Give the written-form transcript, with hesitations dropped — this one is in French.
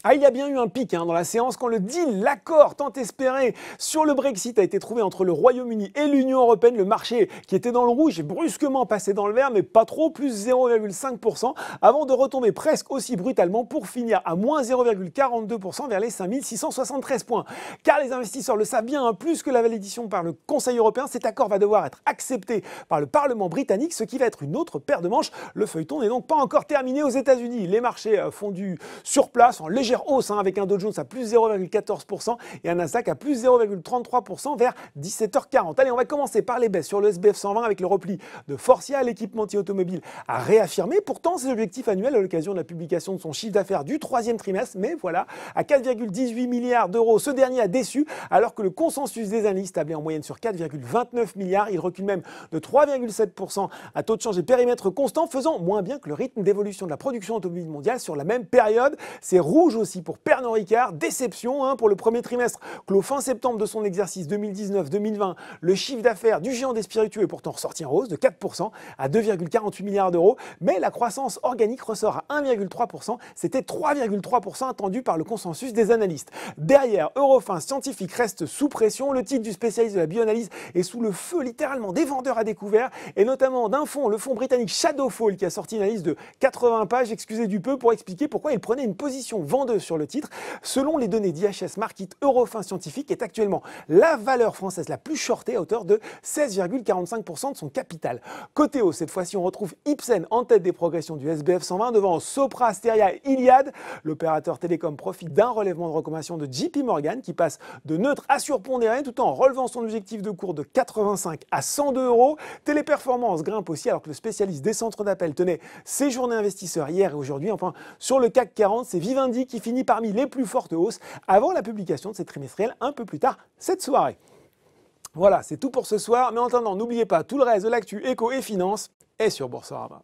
Ah, il y a bien eu un pic dans la séance quand le deal, l'accord tant espéré sur le Brexit a été trouvé entre le Royaume-Uni et l'Union européenne. Le marché qui était dans le rouge est brusquement passé dans le vert, mais pas trop, plus 0,5%, avant de retomber presque aussi brutalement pour finir à moins 0,42% vers les 5673 points. Car les investisseurs le savent bien, plus que la validation par le Conseil européen, cet accord va devoir être accepté par le Parlement britannique, ce qui va être une autre paire de manches. Le feuilleton n'est donc pas encore terminé aux États-Unis. Les marchés fondus sur place en légère hausse avec un Dow Jones à plus 0,14% et un Nasdaq à plus 0,33% vers 17h40. Allez, on va commencer par les baisses sur le SBF 120 avec le repli de Forcia. L'équipementier automobile a réaffirmé pourtant ses objectifs annuels à l'occasion de la publication de son chiffre d'affaires du troisième trimestre, mais voilà, à 4,18 milliards d'euros, ce dernier a déçu alors que le consensus des analystes tablait en moyenne sur 4,29 milliards. Il recule même de 3,7% à taux de change et périmètre constant, faisant moins bien que le rythme d'évolution de la production automobile mondiale sur la même période. C'est rouge aussi pour Pernod Ricard, déception pour le premier trimestre. Clos fin septembre de son exercice 2019-2020, le chiffre d'affaires du géant des spiritueux est pourtant ressorti en hausse de 4% à 2,48 milliards d'euros, mais la croissance organique ressort à 1,3%, c'était 3,3% attendu par le consensus des analystes. Derrière, Eurofins Scientifique reste sous pression, le titre du spécialiste de la bioanalyse est sous le feu littéralement des vendeurs à découvert, et notamment d'un fonds, le fonds britannique Shadowfall, qui a sorti une analyse de 80 pages, excusez du peu, pour expliquer pourquoi il prenait une position vendeuse sur le titre. Selon les données d'IHS Markit, Eurofins Scientifique est actuellement la valeur française la plus shortée à hauteur de 16,45% de son capital. Côté haut, cette fois-ci, on retrouve Ipsen en tête des progressions du SBF 120 devant Sopra, Asteria et Iliad. L'opérateur télécom profite d'un relèvement de recommandation de JP Morgan qui passe de neutre à surpondéré tout en relevant son objectif de cours de 85 à 102 euros. Téléperformance grimpe aussi alors que le spécialiste des centres d'appel tenait ses journées investisseurs hier et aujourd'hui. Enfin, sur le CAC 40, c'est Vivendi qui finit parmi les plus fortes hausses avant la publication de ses trimestriels un peu plus tard cette soirée. Voilà, c'est tout pour ce soir, mais en attendant, n'oubliez pas, tout le reste de l'actu éco et finance est sur Boursorama.